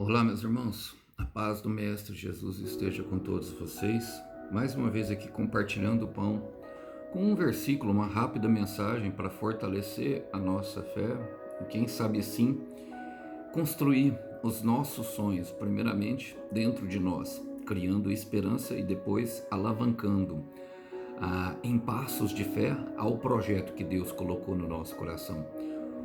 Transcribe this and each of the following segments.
Olá, meus irmãos. A paz do Mestre Jesus esteja com todos vocês. Mais uma vez aqui compartilhando o pão com um versículo, uma rápida mensagem para fortalecer a nossa fé e quem sabe assim construir os nossos sonhos, primeiramente dentro de nós, criando esperança e depois alavancando em passos de fé ao projeto que Deus colocou no nosso coração.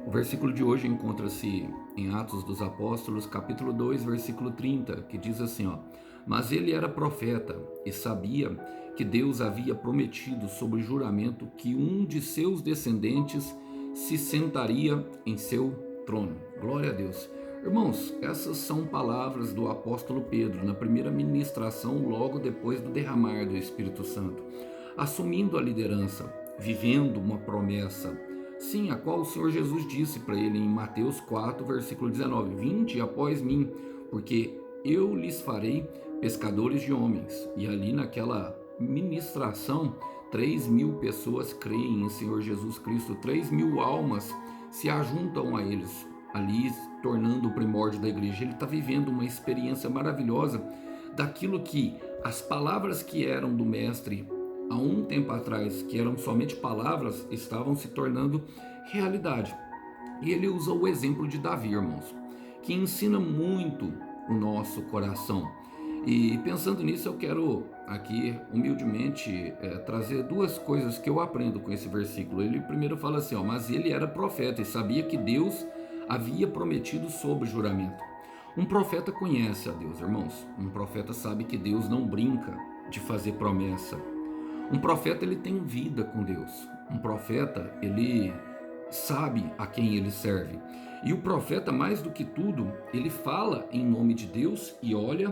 O versículo de hoje encontra-se em Atos dos Apóstolos, capítulo 2, versículo 30, que diz assim, ó: Mas ele era profeta e sabia que Deus havia prometido sob juramento que um de seus descendentes se sentaria em seu trono. Glória a Deus. Irmãos, essas são palavras do apóstolo Pedro na primeira ministração logo depois do derramar do Espírito Santo, assumindo a liderança, vivendo uma promessa, sim, a qual o Senhor Jesus disse para ele em Mateus 4, versículo 19: Vinde após mim, porque eu lhes farei pescadores de homens. E ali naquela ministração, 3.000 pessoas creem em Senhor Jesus Cristo, 3.000 almas se ajuntam a eles, ali tornando o primórdio da igreja. Ele está vivendo uma experiência maravilhosa daquilo que as palavras que eram do Mestre há um tempo atrás, que eram somente palavras, estavam se tornando realidade. E ele usa o exemplo de Davi, irmãos, que ensina muito o nosso coração. E pensando nisso, eu quero aqui humildemente trazer duas coisas que eu aprendo com esse versículo. Ele primeiro fala assim, ó: mas ele era profeta e sabia que Deus havia prometido sob juramento. Um profeta conhece a Deus, irmãos. Um profeta sabe que Deus não brinca de fazer promessa. Um profeta, ele tem vida com Deus. Um profeta, ele sabe a quem ele serve. E o profeta, mais do que tudo, ele fala em nome de Deus e olha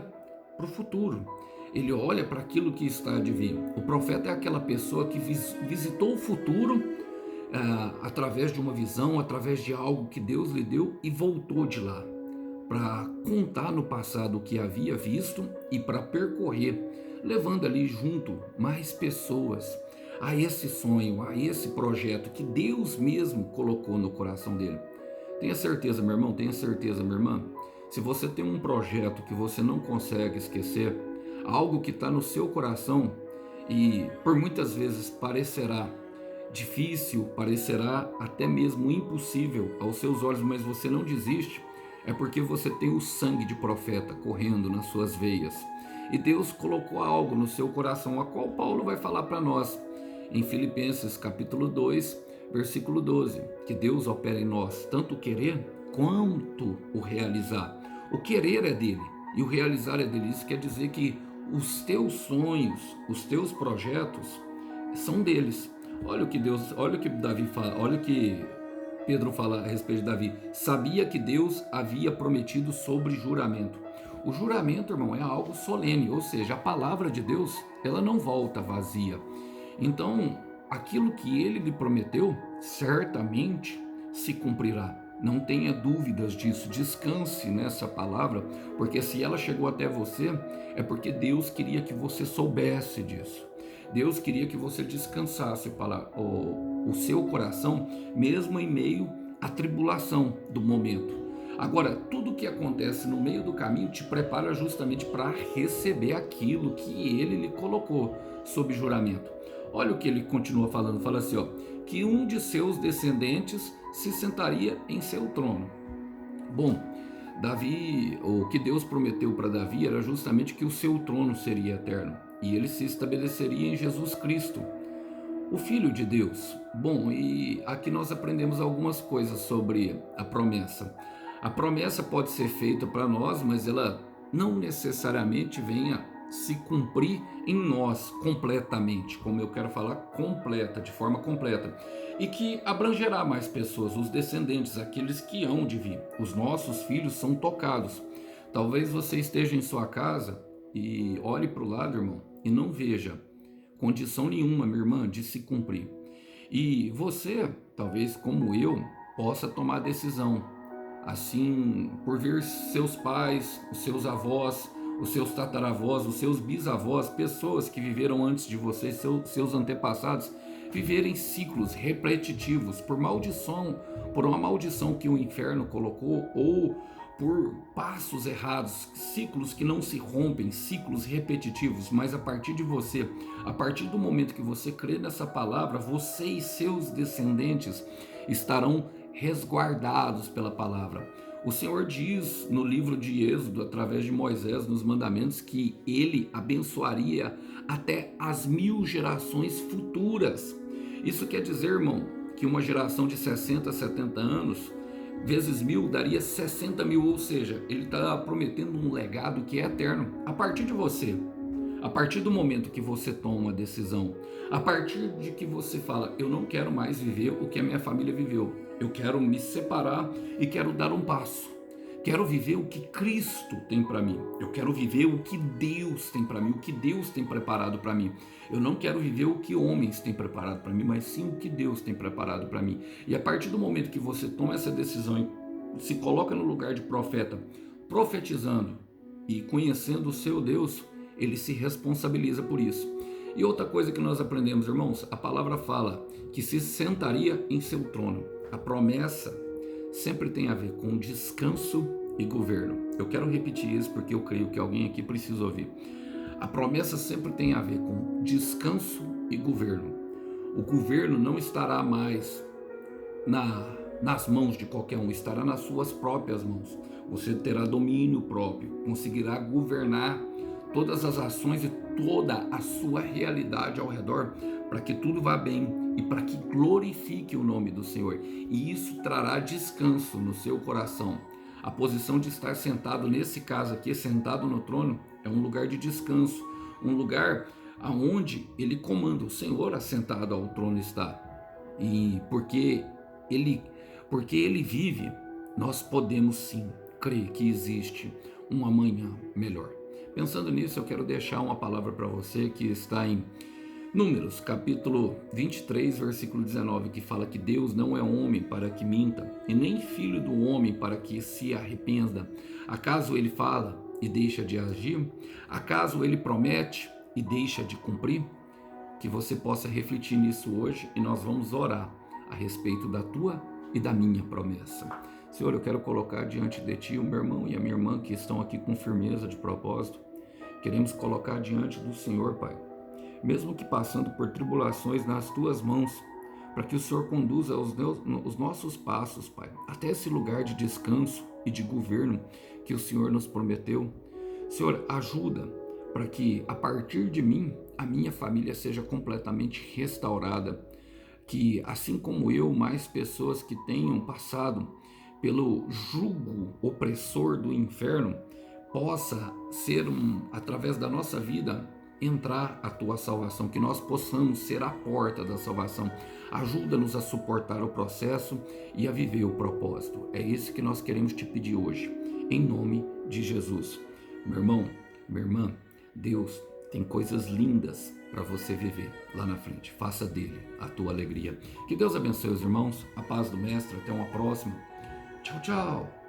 para o futuro. Ele olha para aquilo que está de vir. O profeta é aquela pessoa que visitou o futuro através de uma visão, através de algo que Deus lhe deu e voltou de lá para contar no passado o que havia visto e para percorrer, levando ali junto mais pessoas a esse sonho, a esse projeto que Deus mesmo colocou no coração dele. Tenha certeza, meu irmão, tenha certeza, minha irmã. Se você tem um projeto que você não consegue esquecer, algo que está no seu coração e por muitas vezes parecerá difícil, parecerá até mesmo impossível aos seus olhos, mas você não desiste, é porque você tem o sangue de profeta correndo nas suas veias. E Deus colocou algo no seu coração, a qual Paulo vai falar para nós em Filipenses capítulo 2, versículo 12, que Deus opera em nós tanto o querer quanto o realizar. O querer é dele e o realizar é dele. Isso quer dizer que os teus sonhos, os teus projetos são deles. Olha o que Davi fala, olha o que Pedro fala a respeito de Davi. Sabia que Deus havia prometido sobre juramento. O juramento, irmão, é algo solene, ou seja, a palavra de Deus, ela não volta vazia. Então, aquilo que ele lhe prometeu, certamente se cumprirá. Não tenha dúvidas disso, descanse nessa palavra, porque se ela chegou até você, é porque Deus queria que você soubesse disso. Deus queria que você descansasse o seu coração, mesmo em meio à tribulação do momento. Agora, tudo que acontece no meio do caminho te prepara justamente para receber aquilo que ele lhe colocou sob juramento. Olha o que ele continua falando, fala assim, ó, que um de seus descendentes se sentaria em seu trono. Bom, Davi, o que Deus prometeu para Davi era justamente que o seu trono seria eterno e ele se estabeleceria em Jesus Cristo, o Filho de Deus. Bom, e aqui nós aprendemos algumas coisas sobre a promessa. A promessa pode ser feita para nós, mas ela não necessariamente venha se cumprir em nós completamente, como eu quero falar, completa, de forma completa, e que abrangerá mais pessoas, os descendentes, aqueles que hão de vir. Os nossos filhos são tocados. Talvez você esteja em sua casa e olhe para o lado, irmão, e não veja condição nenhuma, minha irmã, de se cumprir. E você, talvez como eu, possa tomar a decisão, assim, por ver seus pais, os seus avós, os seus tataravós, os seus bisavós, pessoas que viveram antes de você, seus antepassados, viverem ciclos repetitivos por maldição, por uma maldição que o inferno colocou ou por passos errados, ciclos que não se rompem, ciclos repetitivos, mas a partir de você, a partir do momento que você crê nessa palavra, você e seus descendentes estarão resguardados pela palavra. O Senhor diz no livro de Êxodo, através de Moisés, nos mandamentos, que ele abençoaria até as 1000 gerações futuras. Isso quer dizer, irmão, que uma geração de 60, 70 anos, vezes 1000 daria 60 mil, ou seja, ele está prometendo um legado que é eterno. A partir de você, a partir do momento que você toma uma decisão, a partir de que você fala, eu não quero mais viver o que a minha família viveu, eu quero me separar e quero dar um passo. Quero viver o que Cristo tem para mim. Eu quero viver o que Deus tem para mim, o que Deus tem preparado para mim. Eu não quero viver o que homens têm preparado para mim, mas sim o que Deus tem preparado para mim. E a partir do momento que você toma essa decisão e se coloca no lugar de profeta, profetizando e conhecendo o seu Deus, ele se responsabiliza por isso. E outra coisa que nós aprendemos, irmãos, a palavra fala que se sentaria em seu trono. A promessa sempre tem a ver com descanso e governo. Eu quero repetir isso porque eu creio que alguém aqui precisa ouvir. A promessa sempre tem a ver com descanso e governo. O governo não estará mais nas mãos de qualquer um, estará nas suas próprias mãos. Você terá domínio próprio, conseguirá governar todas as ações e toda a sua realidade ao redor, para que tudo vá bem e para que glorifique o nome do Senhor. E isso trará descanso no seu coração. A posição de estar sentado, nesse caso aqui, sentado no trono, é um lugar de descanso, um lugar aonde ele comanda. O Senhor assentado ao trono está. E porque ele vive, nós podemos sim crer que existe um amanhã melhor. Pensando nisso, eu quero deixar uma palavra para você que está em Números, capítulo 23, versículo 19, que fala que Deus não é homem para que minta, e nem filho do homem para que se arrependa. Acaso ele fala e deixa de agir? Acaso ele promete e deixa de cumprir? Que você possa refletir nisso hoje e nós vamos orar a respeito da tua e da minha promessa. Senhor, eu quero colocar diante de Ti o meu irmão e a minha irmã que estão aqui com firmeza de propósito. Queremos colocar diante do Senhor, Pai, mesmo que passando por tribulações, nas Tuas mãos, para que o Senhor conduza os nossos passos, Pai, até esse lugar de descanso e de governo que o Senhor nos prometeu. Senhor, ajuda para que a partir de mim, a minha família seja completamente restaurada, que assim como eu, mais pessoas que tenham passado pelo jugo opressor do inferno, possa ser através da nossa vida, entrar a Tua salvação, que nós possamos ser a porta da salvação. Ajuda-nos a suportar o processo e a viver o propósito. É isso que nós queremos te pedir hoje, em nome de Jesus. Meu irmão, minha irmã, Deus tem coisas lindas para você viver lá na frente. Faça dele a tua alegria. Que Deus abençoe os irmãos, a paz do Mestre. Até uma próxima. Tchau, tchau.